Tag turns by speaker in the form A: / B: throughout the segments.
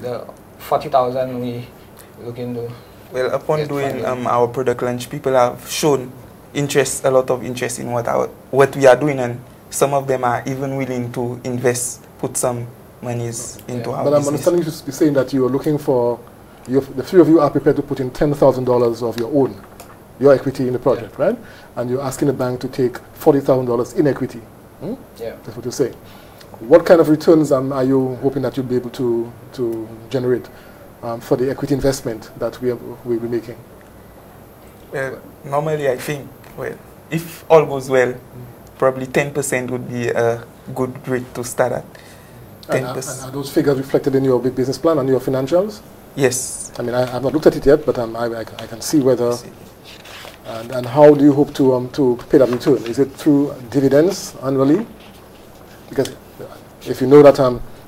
A: the 40,000 we looking to.
B: Well, upon doing our product launch, people have shown a lot of interest in what we are doing, and some of them are even willing to invest, put some monies into our business.
C: But I'm understanding you to be saying that you are looking for, the three of you are prepared to put in $10,000 of your own, your equity in the project, right? And you're asking the bank to take $40,000 in equity. Hmm?
A: Yeah.
C: That's what you're saying. What kind of returns are you hoping that you'll be able to generate for the equity investment that we'll be making?
B: Well, normally I think, well, if all goes well, probably 10% would be a good rate to start at. 10%.
C: And are those figures reflected in your big business plan and your financials?
B: Yes.
C: I mean, I've not looked at it yet, but I can see whether. And how do you hope to pay that return? Is it through dividends annually? Because if you know that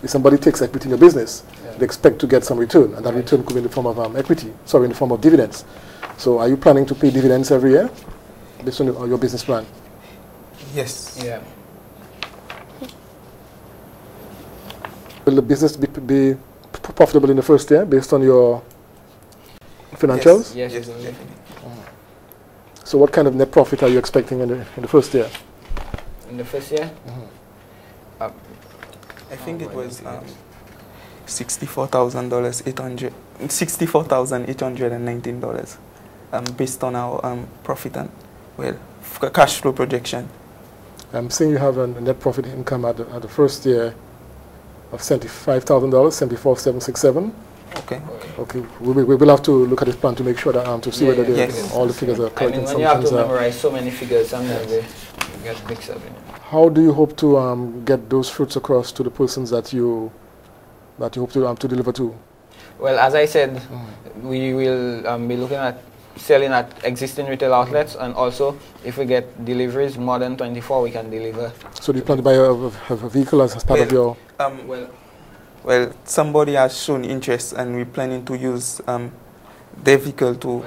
C: if somebody takes equity in your business, they expect to get some return, and that return could be in the form of in the form of dividends. So are you planning to pay dividends every year based on your business plan?
B: Yes.
A: Yeah.
C: Will the business be profitable in the first year based on your financials?
A: Yes,
B: definitely.
C: So what kind of net profit are you expecting in the first year?
A: In the first year?
B: I think it was $64,819 based on our profit and cash flow projection. I'm
C: seeing you have a net profit income at the first year of $75,000, $74,767.
B: Okay.
C: Okay. We will have to look at this plan to make sure that to see whether all the figures are correct.
A: I mean, when you have to memorize so many figures, sometimes they get mixed up.
C: How do you hope to get those fruits across to the persons that you hope to deliver to?
A: Well, as I said, we will be looking at selling at existing retail outlets, and also if we get deliveries more than 24, we can deliver.
C: So do you plan to buy a vehicle as part of your?
B: Well, somebody has shown interest, and we're planning to use their vehicle to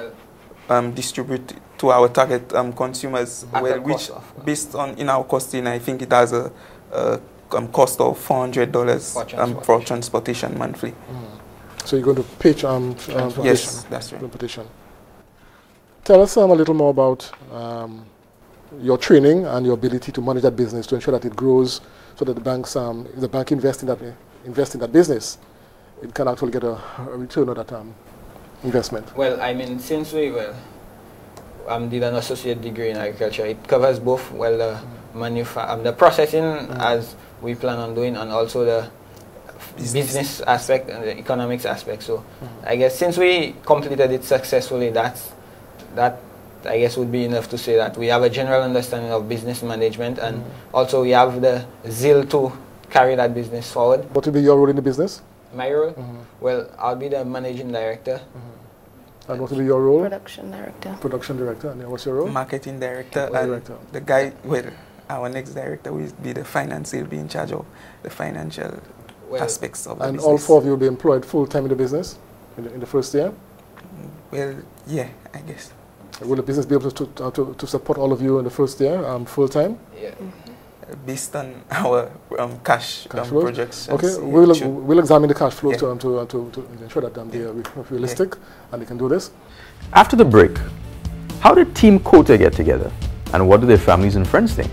B: distribute to our target consumers. Which, based on in our costing, I think it has a cost of $400 for transportation monthly.
C: So you're going to pay
B: yes, that's right.
C: Transportation. Tell us a little more about your training and your ability to manage that business to ensure that it grows, so that the banks, if the bank invest in that business, it can actually get a return on that investment.
A: Well, I mean, since we did an associate degree in agriculture, it covers both the the processing as we plan on doing, and also the business aspect and the economics aspect. So I guess since we completed it successfully, that I guess would be enough to say that we have a general understanding of business management, and also we have the zeal to carry that business forward.
C: What will be your role in the business?
A: My role? Well, I'll be the managing director.
C: And what will be your role?
D: Production director.
C: Production director. And what's your role?
B: Marketing director. The guy, our next director will be the finance. He'll be in charge of the financial aspects of the business.
C: And all four of you will be employed full-time in the business in the first year?
B: Well, yeah, I guess.
C: Will the business be able to support all of you in the first year full-time?
A: Yeah.
B: Based on our cash projects.
C: Okay, we'll examine the cash flows to ensure that they are realistic and they can do this.
E: After the break, how did Team Kota get together, and what do their families and friends think?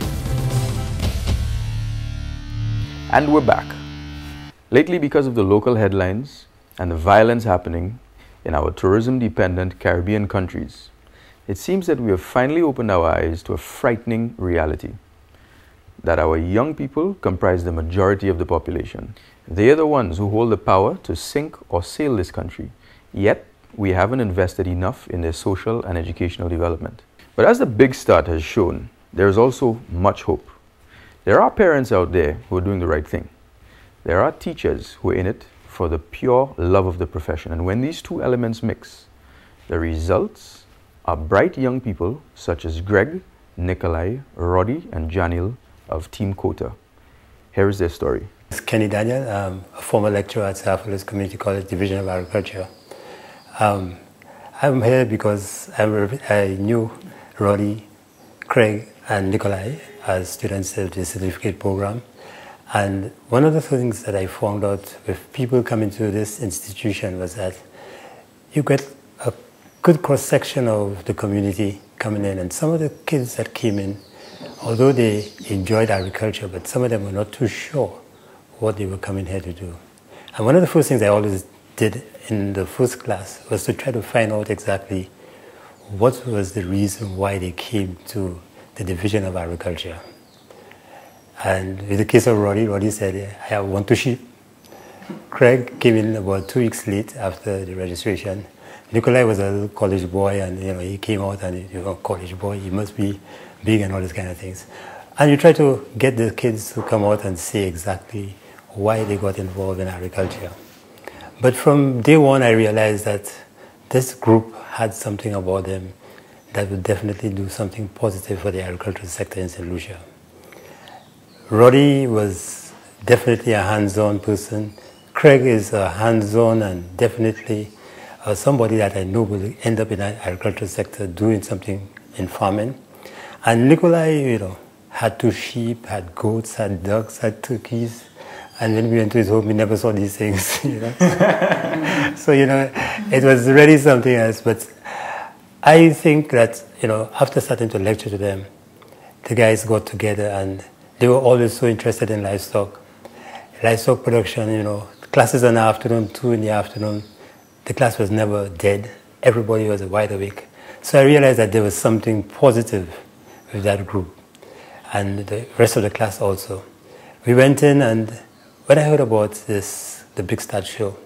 E: And we're back. Lately, because of the local headlines and the violence happening in our tourism-dependent Caribbean countries, it seems that we have finally opened our eyes to a frightening reality: that our young people comprise the majority of the population. They are the ones who hold the power to sink or sail this country, yet we haven't invested enough in their social and educational development. But as the Big Start has shown, there is also much hope. There are parents out there who are doing the right thing. There are teachers who are in it for the pure love of the profession. And when these two elements mix, the results are bright young people such as Greg, Nikolai, Roddy, and Janiel of Team Kota. Here is their story.
F: It's Kenny Daniel, a former lecturer at South Community College Division of Agriculture. I'm here because I knew Roddy, Craig, and Nikolai as students of the certificate program, And one of the things that I found out with people coming to this institution was that you get a good cross-section of the community coming in, and some of the kids that came in, although they enjoyed agriculture, but some of them were not too sure what they were coming here to do. And one of the first things I always did in the first class was to try to find out exactly what was the reason why they came to the Division of Agriculture. And in the case of Roddy said, I have 1 2 sheep. Craig came in about 2 weeks late after the registration. Nikolai was a little college boy, and he came out and college boy, he must be big and all these kind of things. And you try to get the kids to come out and say exactly why they got involved in agriculture. But from day one, I realized that this group had something about them that would definitely do something positive for the agricultural sector in St. Lucia. Roddy was definitely a hands-on person. Craig is a hands-on and definitely somebody that I know will end up in the agricultural sector doing something in farming. And Nikolai, had 2 sheep, had goats, had ducks, had turkeys. And when we went to his home, we never saw these things, So, it was really something else. But I think that, after starting to lecture to them, the guys got together and they were always so interested in livestock production, classes in the afternoon, 2 in the afternoon. The class was never dead. Everybody was wide awake. So I realized that there was something positive with that group and the rest of the class also. We went in, and when I heard about the Big Start show,